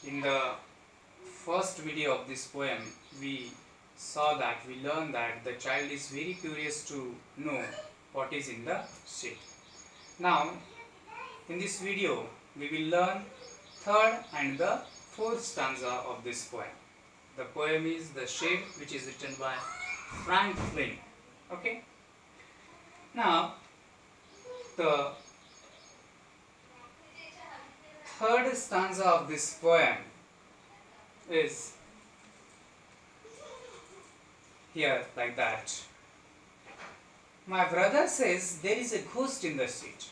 In the first video of this poem, we learned that the child is very curious to know what is in the shade. Now, in this video, we will learn third and the fourth stanza of this poem. The poem is The Shade, which is written by Franklin. Okay? Now, the third stanza of this poem is here like that. My brother says there is a ghost in the street.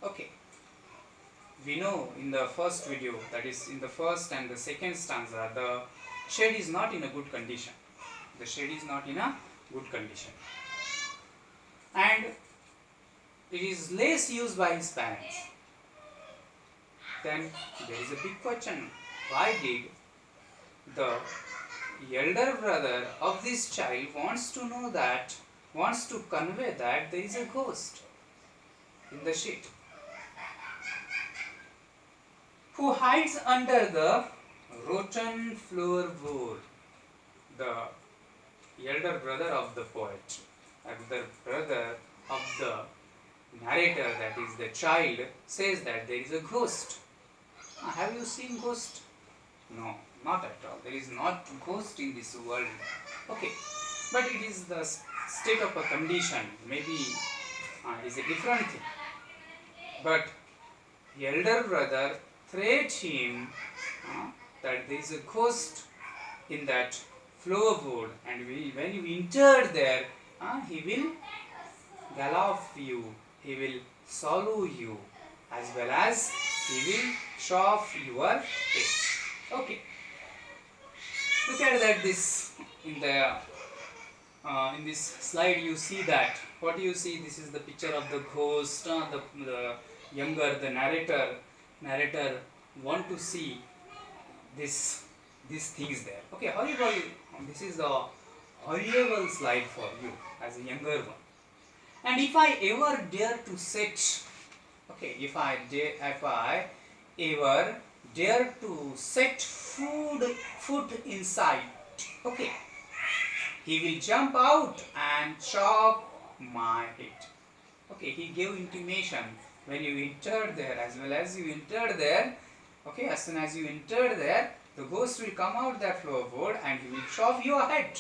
Okay. We know in the first video, that is in the first and the second stanza, the shade is not in a good condition. The shade is not in a good condition. And it is less used by his parents. Then there is a big question. Why did the elder brother of this child wants to convey that there is a ghost in the sheet, who hides under the rotten floorboard? The elder brother of the poet, elder brother of the narrator, that is the child, says that there is a ghost. Have you seen ghost? No, not at all. There is not ghost in this world. Okay, but it is the state of a condition. Maybe it is a different thing. But the elder brother threats him that there is a ghost in that floorboard, and when you enter there, he will gallop you, he will swallow you, as well as he will shove your head. Okay. Look at that. This in this slide you see that. What do you see? This is the picture of the ghost. The narrator want to see these things there. Okay, horrible. This is a horrible slide for you as a younger one. And if I ever dare to set, okay, if I ever dare to set foot inside, okay, he will jump out and chop my head. Okay, he gave intimation when you entered there, as well as you entered there. Okay, as soon as you entered there, the ghost will come out that floorboard and he will chop your head.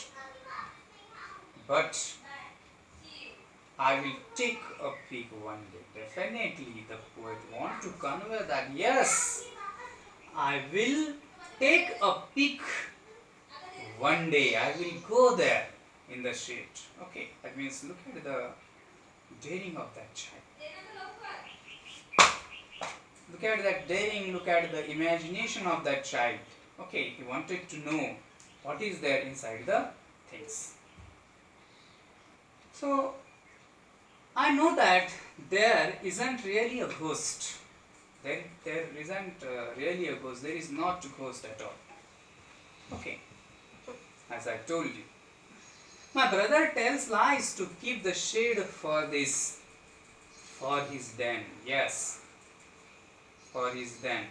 But I will take a peek one day. Definitely the poet wants to convey that, yes, I will take a peek one day. I will go there in the shade. Okay, that means look at the daring of that child. Look at that daring, look at the imagination of that child. Okay, he wanted to know what is there inside the things. So, I know that there isn't really a ghost. There isn't really a ghost. There is not a ghost at all. Okay, as I told you. My brother tells lies to keep the shade for his den. Yes, for his den.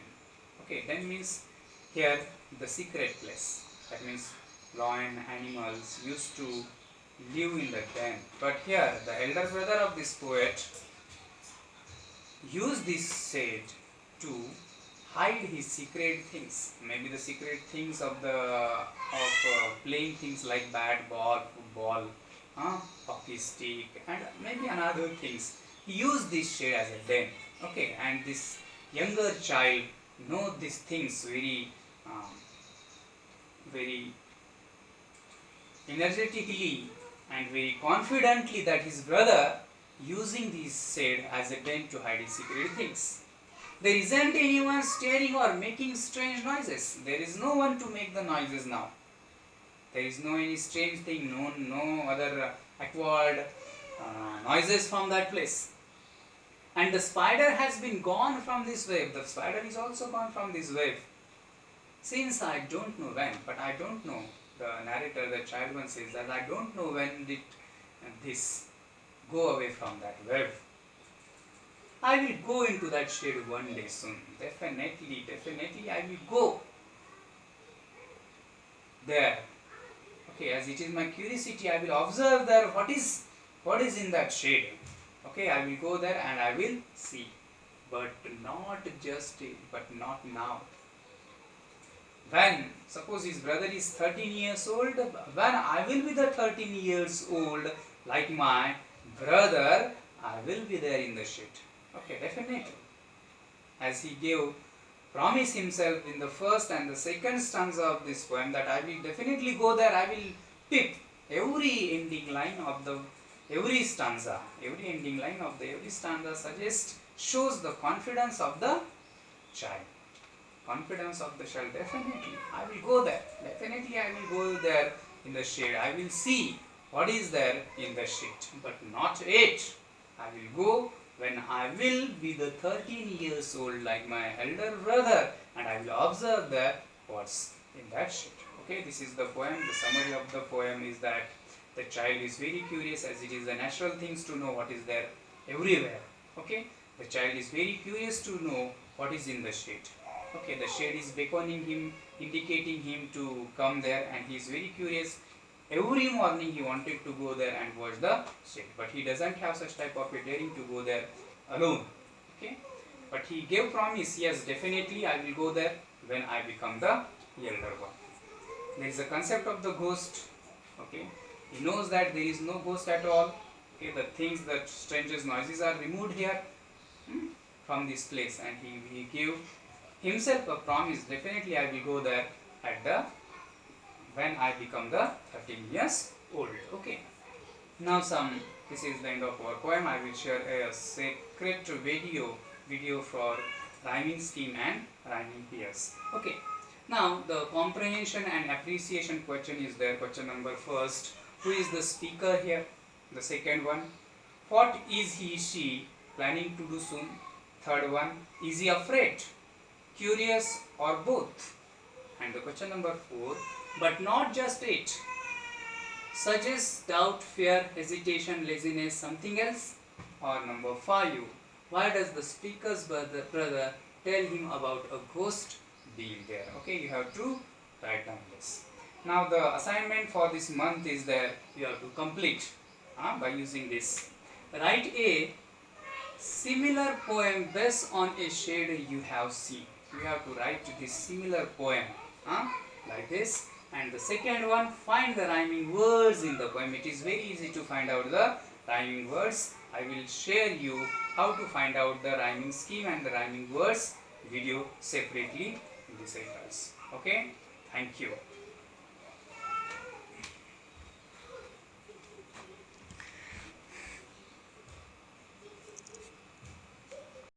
Okay, den means here the secret place. That means lion animals used to live in the den. But here the elder brother of this poet used this shade to hide his secret things. Maybe the secret things of playing things like bat ball, football, hockey stick, and maybe another things. He used this shade as a den. Okay, and this younger child know these things very energetically and very confidently, that his brother using this shade as a den to hide his secret things. There isn't anyone staring or making strange noises. There is no one to make the noises now. There is no any strange thing, no other awkward noises from that place. And the spider has been gone from this wave. The spider is also gone from this wave. Since I don't know when, but I don't know, the narrator, the child one says that I don't know when did this go away from that wave. I will go into that shade one day soon. Definitely I will go. there. Okay, as it is my curiosity, I will observe there what is in that shade. Okay, I will go there and I will see, but not now. When suppose his brother is 13 years old, when I will be the 13 years old like my brother, I will be there in the shade. Okay, definitely. As he gave promise himself in the first and the second stanza of this poem that I will definitely go there, I will pick every ending line of the every stanza, every ending line of the every stanza suggests, shows the confidence of the child. Confidence of the child, definitely I will go there, definitely I will go there in the shade, I will see what is there in the shade, but not yet. I will go when I will be the 13 years old like my elder brother, and I will observe the what's in that shade. Okay, this is the poem. The summary of the poem is that the child is very curious, as it is the natural things to know what is there everywhere. Okay, the child is very curious to know what is in the shade. Okay, the shade is beckoning him, indicating him to come there, and he is very curious. Every morning he wanted to go there and watch the shade, but he doesn't have such type of a daring to go there alone. Okay, but he gave promise, yes, definitely I will go there when I become the elder one. There is a concept of the ghost. Okay, he knows that there is no ghost at all. Okay, the things that strangers noises are removed here from this place, and he gave himself a promise, definitely I will go there at the when I become the 13 years old. Okay, now this is the end of our poem. I will share a secret video for rhyming scheme and rhyming pairs. Okay, now the comprehension and appreciation question is there. Question number first, who is the speaker here? The second one, what is he she planning to do soon? Third one, is he afraid, curious, or both? And the question number 4, but not just it, suggests doubt, fear, hesitation, laziness, something else? Or number 5, why does the speaker's brother tell him about a ghost being there? Okay, you have to write down this. Now the assignment for this month is that you have to complete by using this. Write a similar poem based on a shade you have seen. You have to write this similar poem like this. And the second one, find the rhyming words in the poem. It is very easy to find out the rhyming words. I will share you how to find out the rhyming scheme and the rhyming words video separately in this exercise. Okay, thank you.